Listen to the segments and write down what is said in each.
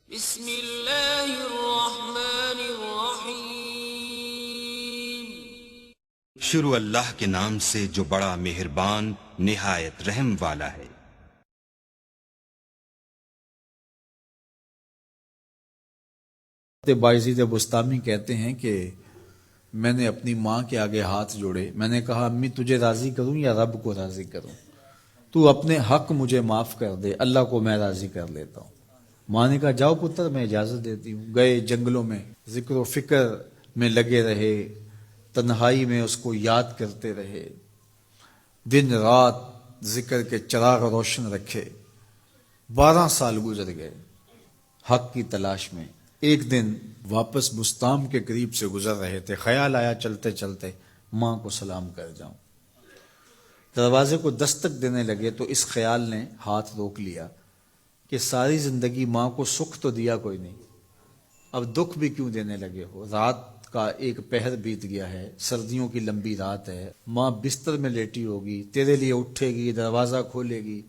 بسم اللہ الرحمن الرحیم۔ شروع اللہ کے نام سے جو بڑا مہربان نہایت رحم والا ہے۔ بایزید بستامی کہتے ہیں کہ میں نے اپنی ماں کے آگے ہاتھ جوڑے، میں نے کہا امی تجھے راضی کروں یا رب کو راضی کروں؟ تو اپنے حق مجھے معاف کر دے، اللہ کو میں راضی کر لیتا ہوں۔ ماں نے کہا جاؤ پتر میں اجازت دیتی ہوں۔ گئے جنگلوں میں ذکر و فکر میں لگے رہے، تنہائی میں اس کو یاد کرتے رہے، دن رات ذکر کے چراغ روشن رکھے۔ 12 سال گزر گئے حق کی تلاش میں۔ ایک دن واپس بستام کے قریب سے گزر رہے تھے، خیال آیا چلتے چلتے ماں کو سلام کر جاؤں۔ دروازے کو دستک دینے لگے تو اس خیال نے ہاتھ روک لیا کہ ساری زندگی ماں کو سکھ تو دیا کوئی نہیں، اب دکھ بھی کیوں دینے لگے ہو؟ رات کا ایک پہر بیت گیا ہے، سردیوں کی لمبی رات ہے، ماں بستر میں لیٹی ہوگی، تیرے لیے اٹھے گی، دروازہ کھولے گی۔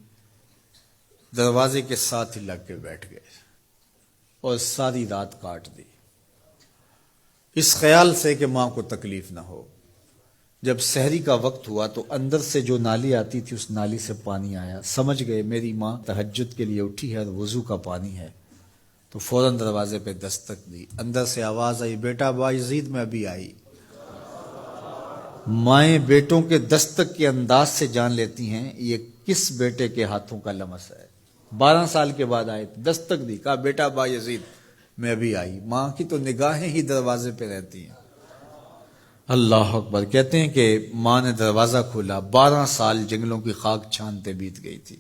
دروازے کے ساتھ ہی لگ کے بیٹھ گئے اور ساری رات کاٹ دی، اس خیال سے کہ ماں کو تکلیف نہ ہو۔ جب سحری کا وقت ہوا تو اندر سے جو نالی آتی تھی اس نالی سے پانی آیا، سمجھ گئے میری ماں تہجد کے لیے اٹھی ہے اور وضو کا پانی ہے، تو فوراً دروازے پہ دستک دی۔ اندر سے آواز آئی بیٹا بایزید میں ابھی آئی۔ مائیں بیٹوں کے دستک کے انداز سے جان لیتی ہیں یہ کس بیٹے کے ہاتھوں کا لمس ہے۔ 12 سال کے بعد آئے، دستک دی، کہا بیٹا بایزید میں ابھی آئی۔ ماں کی تو نگاہیں ہی دروازے پہ رہتی ہیں۔ اللہ اکبر۔ کہتے ہیں کہ ماں نے دروازہ کھولا، 12 سال جنگلوں کی خاک چھانتے بیت گئی تھی،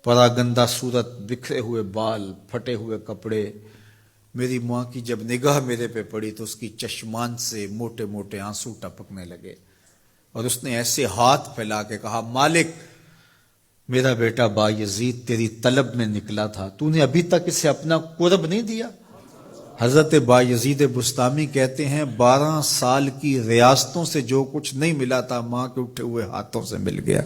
پراگندہ صورت، بکھرے ہوئے بال، پھٹے ہوئے کپڑے۔ میری ماں کی جب نگاہ میرے پہ پڑی تو اس کی چشمان سے موٹے موٹے آنسو ٹپکنے لگے اور اس نے ایسے ہاتھ پھیلا کے کہا مالک میرا بیٹا بایزید تیری طلب میں نکلا تھا، تو نے ابھی تک اسے اپنا قرب نہیں دیا؟ حضرت بایزید بستامی کہتے ہیں 12 سال کی ریاستوں سے جو کچھ نہیں ملا تھا ماں کے اٹھے ہوئے ہاتھوں سے مل گیا۔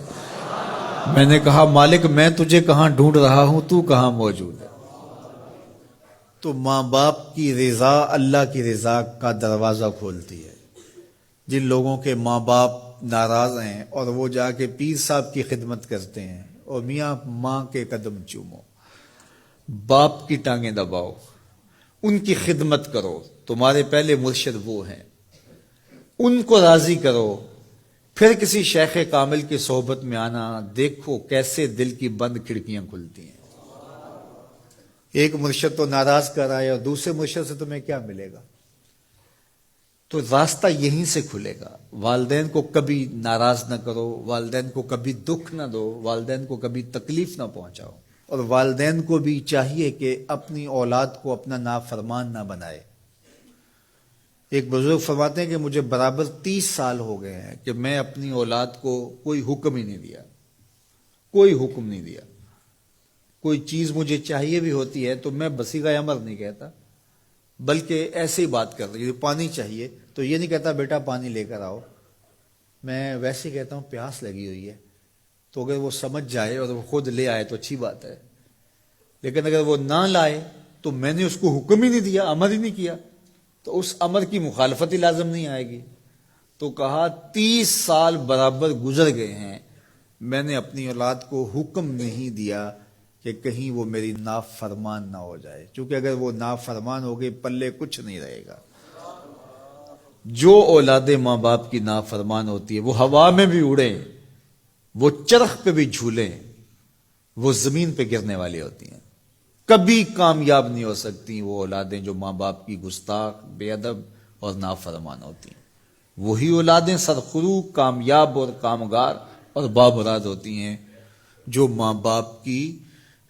میں نے کہا مالک میں تجھے کہاں ڈھونڈ رہا ہوں، تو کہاں موجود ہے؟ تو ماں باپ کی رضا اللہ کی رضا کا دروازہ کھولتی ہے۔ جن لوگوں کے ماں باپ ناراض ہیں اور وہ جا کے پیر صاحب کی خدمت کرتے ہیں اور میاں ماں کے قدم چومو، باپ کی ٹانگیں دباؤ، ان کی خدمت کرو، تمہارے پہلے مرشد وہ ہیں، ان کو راضی کرو، پھر کسی شیخ کامل کی صحبت میں آنا، دیکھو کیسے دل کی بند کھڑکیاں کھلتی ہیں۔ ایک مرشد تو ناراض کر آئے اور دوسرے مرشد سے تمہیں کیا ملے گا؟ تو راستہ یہیں سے کھلے گا۔ والدین کو کبھی ناراض نہ کرو، والدین کو کبھی دکھ نہ دو، والدین کو کبھی تکلیف نہ پہنچاؤ، اور والدین کو بھی چاہیے کہ اپنی اولاد کو اپنا نافرمان نہ بنائے۔ ایک بزرگ فرماتے ہیں کہ مجھے برابر 30 سال ہو گئے ہیں کہ میں اپنی اولاد کو کوئی حکم ہی نہیں دیا، کوئی حکم نہیں دیا۔ کوئی چیز مجھے چاہیے بھی ہوتی ہے تو میں بصیغہ امر نہیں کہتا، بلکہ ایسے ہی بات کر رہی ہوں، پانی چاہیے تو یہ نہیں کہتا بیٹا پانی لے کر آؤ، میں ویسے ہی کہتا ہوں پیاس لگی ہوئی ہے، تو اگر وہ سمجھ جائے اور وہ خود لے آئے تو اچھی بات ہے، لیکن اگر وہ نہ لائے تو میں نے اس کو حکم ہی نہیں دیا، امر ہی نہیں کیا، تو اس امر کی مخالفت ہی لازم نہیں آئے گی۔ تو کہا 30 سال برابر گزر گئے ہیں، میں نے اپنی اولاد کو حکم نہیں دیا کہ کہیں وہ میری نافرمان نہ ہو جائے، چونکہ اگر وہ نافرمان ہو گئی پلے کچھ نہیں رہے گا۔ جو اولاد ماں باپ کی نافرمان ہوتی ہے وہ ہوا میں بھی اڑیں، وہ چرخ پہ بھی جھولیں، وہ زمین پہ گرنے والی ہوتی ہیں، کبھی کامیاب نہیں ہو سکتی وہ اولادیں جو ماں باپ کی گستاخ، بے ادب اور نافرمان ہوتی ہیں۔ وہی اولادیں سرخرو، کامیاب اور کامگار اور بامراد ہوتی ہیں جو ماں باپ کی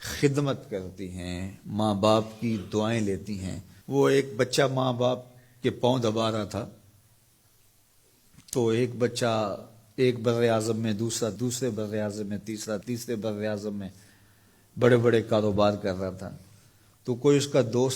خدمت کرتی ہیں، ماں باپ کی دعائیں لیتی ہیں۔ وہ ایک بچہ ماں باپ کے پاؤں دبا رہا تھا، تو ایک بچہ ایک بر اعظم میں، دوسرا دوسرے بر اعظم میں، تیسرا تیسرے بر اعظم میں بڑے بڑے کاروبار کر رہا تھا، تو کوئی اس کا دوست